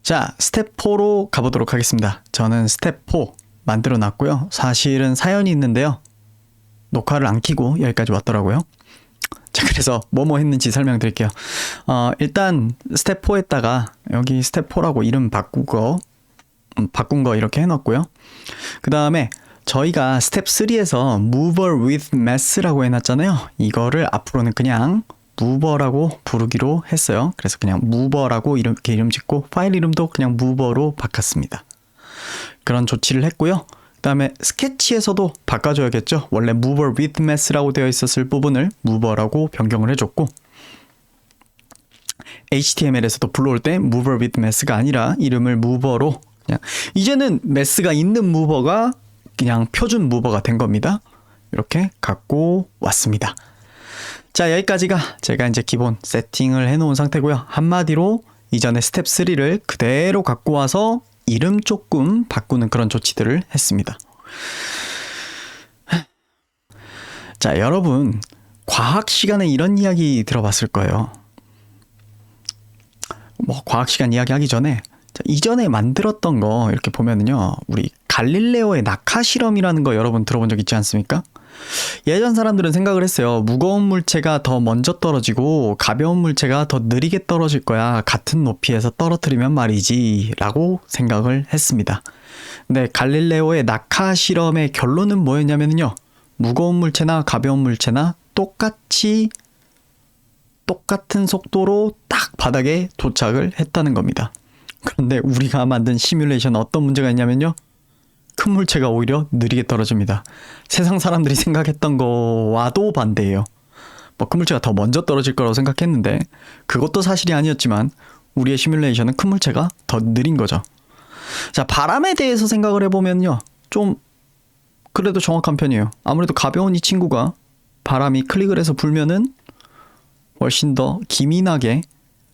자, 스텝 4로 가보도록 하겠습니다. 저는 스텝 4 만들어 놨고요. 사실은 사연이 있는데요. 녹화를 안 켜고 여기까지 왔더라고요. 자, 그래서 뭐뭐 했는지 설명드릴게요. 일단 스텝 4에다가 여기 스텝 4라고 이름 바꾼 거 이렇게 해놨고요. 그 다음에 저희가 스텝 3에서 mover with mess라고 해놨잖아요. 이거를 앞으로는 그냥 mover라고 부르기로 했어요. 그래서 그냥 mover라고 이렇게 이름 짓고 파일 이름도 그냥 mover로 바꿨습니다. 그런 조치를 했고요. 그 다음에 스케치에서도 바꿔줘야겠죠. 원래 mover with mess라고 되어 있었을 부분을 mover라고 변경을 해줬고, HTML에서도 불러올 때 mover with mess가 아니라 이름을 mover로 그냥, 이제는 mess가 있는 mover가 그냥 표준 mover가 된 겁니다. 이렇게 갖고 왔습니다. 자, 여기까지가 제가 이제 기본 세팅을 해놓은 상태고요. 한마디로 이전에 스텝 3를 그대로 갖고 와서 이름 조금 바꾸는 그런 조치들을 했습니다. 자, 여러분 과학 시간에 이런 이야기 들어봤을 거예요. 뭐 과학 시간 이야기 하기 전에 이전에 만들었던 거 이렇게 보면은요, 우리 갈릴레오의 낙하 실험이라는 거 여러분 들어본 적 있지 않습니까? 예전 사람들은 생각을 했어요. 무거운 물체가 더 먼저 떨어지고 가벼운 물체가 더 느리게 떨어질 거야. 같은 높이에서 떨어뜨리면 말이지 라고 생각을 했습니다. 근데 갈릴레오의 낙하 실험의 결론은 뭐였냐면요, 무거운 물체나 가벼운 물체나 똑같은 속도로 딱 바닥에 도착을 했다는 겁니다. 그런데 우리가 만든 시뮬레이션은 어떤 문제가 있냐면요, 큰 물체가 오히려 느리게 떨어집니다. 세상 사람들이 생각했던 거와도 반대예요. 뭐 큰 물체가 더 먼저 떨어질 거라고 생각했는데 그것도 사실이 아니었지만 우리의 시뮬레이션은 큰 물체가 더 느린 거죠. 자, 바람에 대해서 생각을 해보면요, 좀 그래도 정확한 편이에요. 아무래도 가벼운 이 친구가 바람이 클릭을 해서 불면은 훨씬 더 기민하게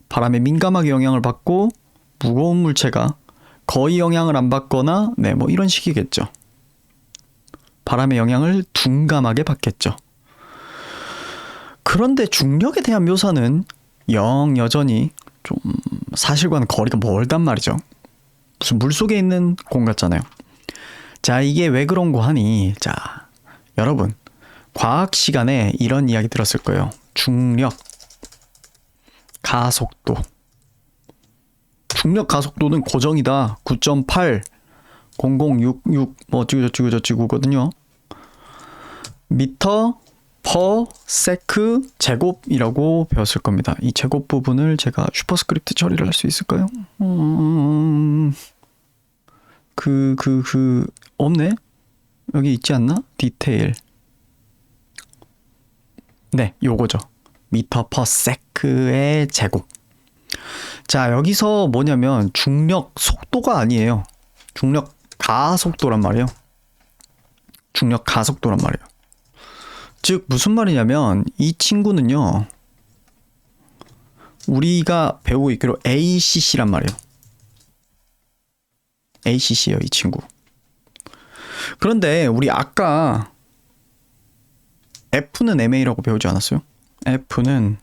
바람에 민감하게 영향을 받고, 무거운 물체가 거의 영향을 안 받거나 뭐 이런 식이겠죠. 바람의 영향을 둔감하게 받겠죠. 그런데 중력에 대한 묘사는 여전히 좀 사실과는 거리가 멀단 말이죠. 무슨 물속에 있는 공 같잖아요. 자, 이게 왜 그런 거 하니? 자, 여러분 과학 시간에 이런 이야기 들었을 거예요. 중력 가속도. 중력 가속도는 고정이다. 9.8 0066 뭐 어찌고저찌고저찌고거든요. 미터 퍼 세크 제곱이라고 배웠을 겁니다. 이 제곱 부분을 제가 슈퍼스크립트 처리를 할 수 있을까요? 없네? 여기 있지 않나? 디테일. 네, 요거죠. 미터 퍼 세크의 제곱. 자, 여기서 뭐냐면 중력 속도가 아니에요. 중력 가속도란 말이에요. 중력 가속도란 말이에요. 즉 무슨 말이냐면 이 친구는요, 우리가 배우고 있기로 ACC란 말이에요. ACC예요, 이 친구. 그런데 우리 아까 F는 MA라고 배우지 않았어요? F는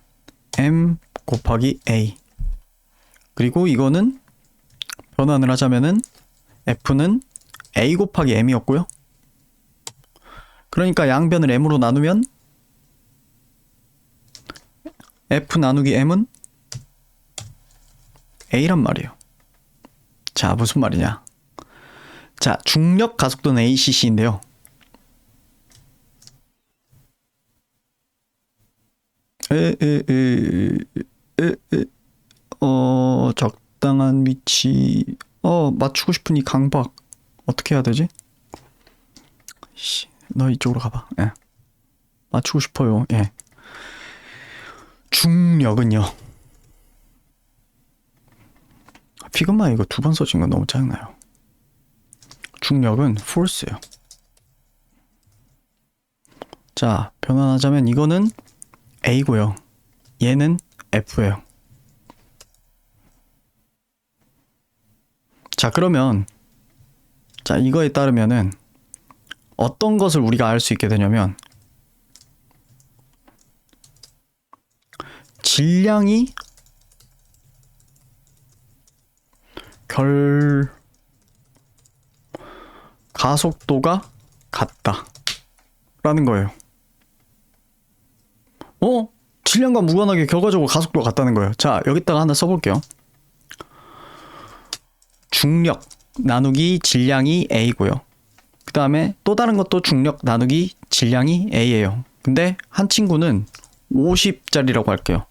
M 곱하기 A. 그리고 이거는 변환을 하자면은 F는 A 곱하기 M이었고요. 그러니까 양변을 M으로 나누면 F 나누기 M은 A란 말이에요. 자, 무슨 말이냐? 자, 중력 가속도는 ACC인데요. 적당한 위치. 맞추고 싶은 이 강박 어떻게 해야 되지? 너 이쪽으로 가봐. 예. 맞추고 싶어요. 예. 중력은요. 피그마 이거 2번 써진 건 너무 짜증나요. 중력은 force예요. 자, 변환하자면 이거는 A고요. 얘는 F예요. 자, 그러면 자, 이거에 따르면은 어떤 것을 우리가 알 수 있게 되냐면, 질량이 가속도가 같다 라는 거예요. 질량과 무관하게 결과적으로 가속도가 같다는 거예요. 자, 여기다가 하나 써볼게요. 중력 나누기 질량이 A고요. 그 다음에 또 다른 것도 중력 나누기 질량이 A예요. 근데 한 친구는 50짜리라고 할게요.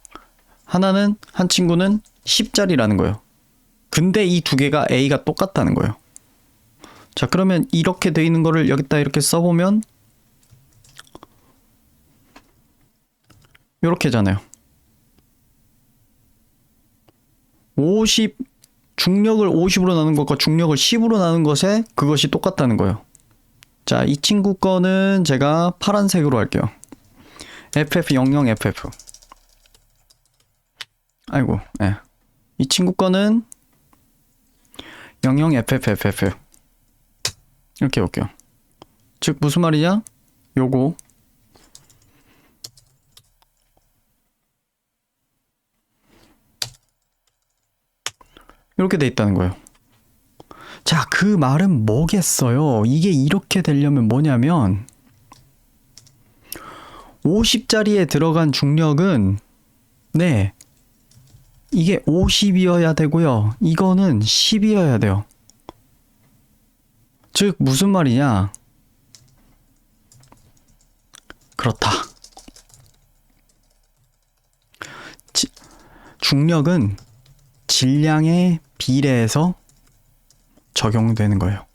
한 친구는 10짜리라는 거예요. 근데 이 두 개가 A가 똑같다는 거예요. 자, 그러면 이렇게 돼 있는 거를 여기다 이렇게 써보면 이렇게잖아요. 중력을 50으로 나눈 것과 중력을 10으로 나눈 것에 그것이 똑같다는 거예요. 자, 이 친구 거는 제가 파란색으로 할게요. FF00FF. 아이고, 예. 이 친구 거는 00FFFF. 이렇게 해볼게요. 즉, 무슨 말이냐? 요거. 이렇게 돼 있다는 거예요. 자, 그 말은 뭐겠어요? 이게 이렇게 되려면 뭐냐면 50짜리에 들어간 중력은 이게 50이어야 되고요. 이거는 10이어야 돼요. 즉 무슨 말이냐? 그렇다. 중력은 질량에 비례해서 적용되는 거예요.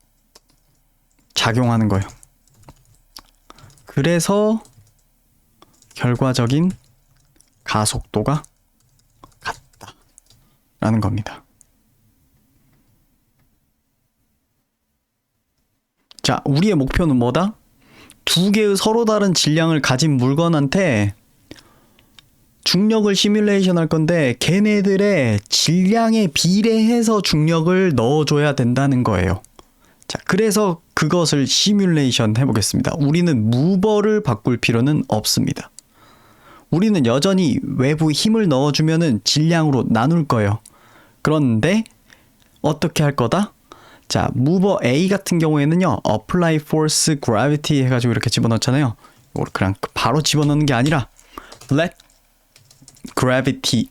작용하는 거예요. 그래서 결과적인 가속도가 같다라는 겁니다. 자, 우리의 목표는 뭐다? 두 개의 서로 다른 질량을 가진 물건한테 중력을 시뮬레이션 할 건데 걔네들의 질량에 비례해서 중력을 넣어줘야 된다는 거예요. 자, 그래서 그것을 시뮬레이션 해보겠습니다. 우리는 무버를 바꿀 필요는 없습니다. 우리는 여전히 외부 힘을 넣어주면은 질량으로 나눌 거예요. 그런데 어떻게 할 거다? 자, 무버 A 같은 경우에는요, apply force gravity 해가지고 이렇게 집어넣잖아요. 이걸 그냥 바로 집어넣는 게 아니라 let gravity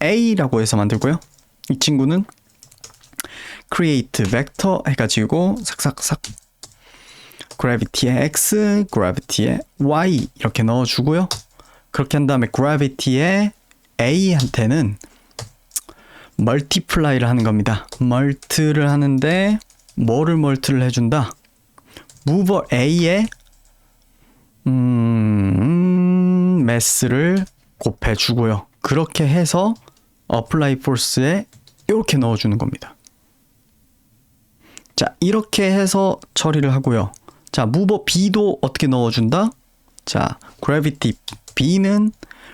A라고 해서 만들고요. 이 친구는 create vector 해가지고 삭삭삭 gravity에 X, gravity에 Y 이렇게 넣어주고요. 그렇게 한 다음에 gravity에 A한테는 multiply를 하는 겁니다. mult를 하는데 뭐를 mult를 해준다? mover A에 mass를 곱해주고요. 그렇게 해서 apply force에 이렇게 넣어주는 겁니다. 자, 이렇게 해서 처리를 하고요. 자, mover B도 어떻게 넣어준다? 자, gravity B는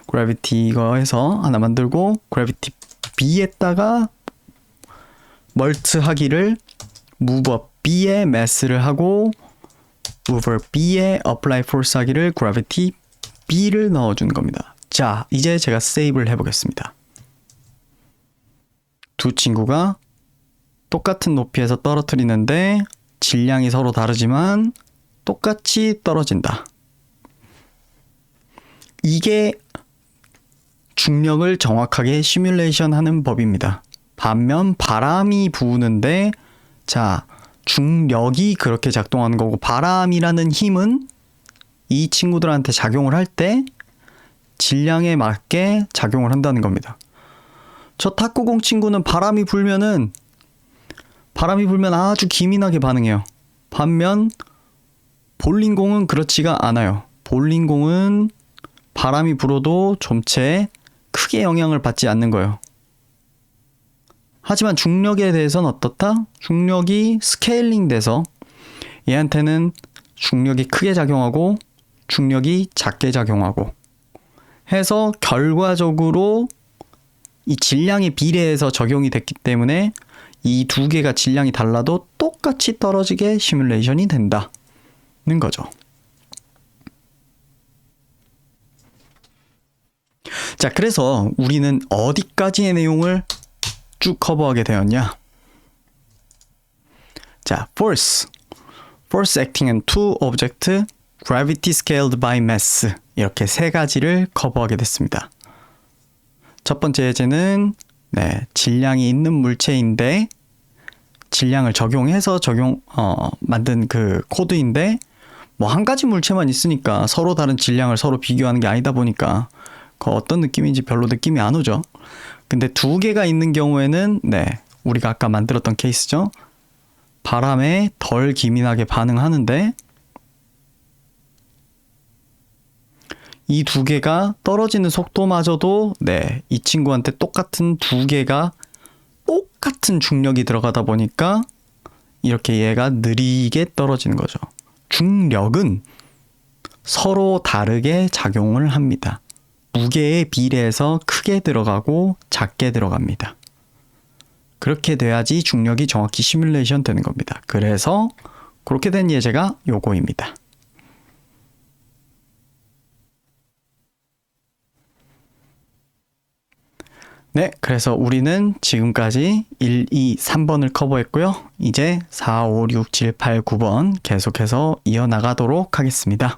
gravity 이거에서 하나 만들고 gravity B에다가 멀트 하기를 mover B에 mass를 하고 mover B에 apply force 하기를 gravity B를 넣어주는 겁니다. 자, 이제 제가 세이브를 해보겠습니다. 두 친구가 똑같은 높이에서 떨어뜨리는데 질량이 서로 다르지만 똑같이 떨어진다. 이게 중력을 정확하게 시뮬레이션 하는 법입니다. 반면 바람이 부는데 자, 중력이 그렇게 작동하는 거고 바람이라는 힘은 이 친구들한테 작용을 할 때 질량에 맞게 작용을 한다는 겁니다. 저 탁구공 친구는 바람이 불면 아주 기민하게 반응해요. 반면 볼링공은 그렇지가 않아요. 볼링공은 바람이 불어도 좀체 크게 영향을 받지 않는 거예요. 하지만 중력에 대해서는 어떻다? 중력이 스케일링 돼서 얘한테는 중력이 크게 작용하고 중력이 작게 작용하고 해서 결과적으로 이 질량에 비례해서 적용이 됐기 때문에 이 두 개가 질량이 달라도 똑같이 떨어지게 시뮬레이션이 된다는 거죠. 자, 그래서 우리는 어디까지의 내용을 쭉 커버하게 되었냐? 자, force acting on two object, gravity scaled by mass. 이렇게 세 가지를 커버하게 됐습니다. 첫 번째 예제는 질량이 있는 물체인데 질량을 적용해서 만든 그 코드인데 뭐 한 가지 물체만 있으니까 서로 다른 질량을 서로 비교하는 게 아니다 보니까 그 어떤 느낌인지 별로 느낌이 안 오죠. 근데 두 개가 있는 경우에는 우리가 아까 만들었던 케이스죠. 바람에 덜 기민하게 반응하는데 이 두 개가 떨어지는 속도마저도 이 친구한테 똑같은 두 개가 똑같은 중력이 들어가다 보니까 이렇게 얘가 느리게 떨어지는 거죠. 중력은 서로 다르게 작용을 합니다. 무게에 비례해서 크게 들어가고 작게 들어갑니다. 그렇게 돼야지 중력이 정확히 시뮬레이션 되는 겁니다. 그래서 그렇게 된 예제가 요거입니다. 그래서 우리는 지금까지 1, 2, 3번을 커버했고요. 이제 4, 5, 6, 7, 8, 9번 계속해서 이어나가도록 하겠습니다.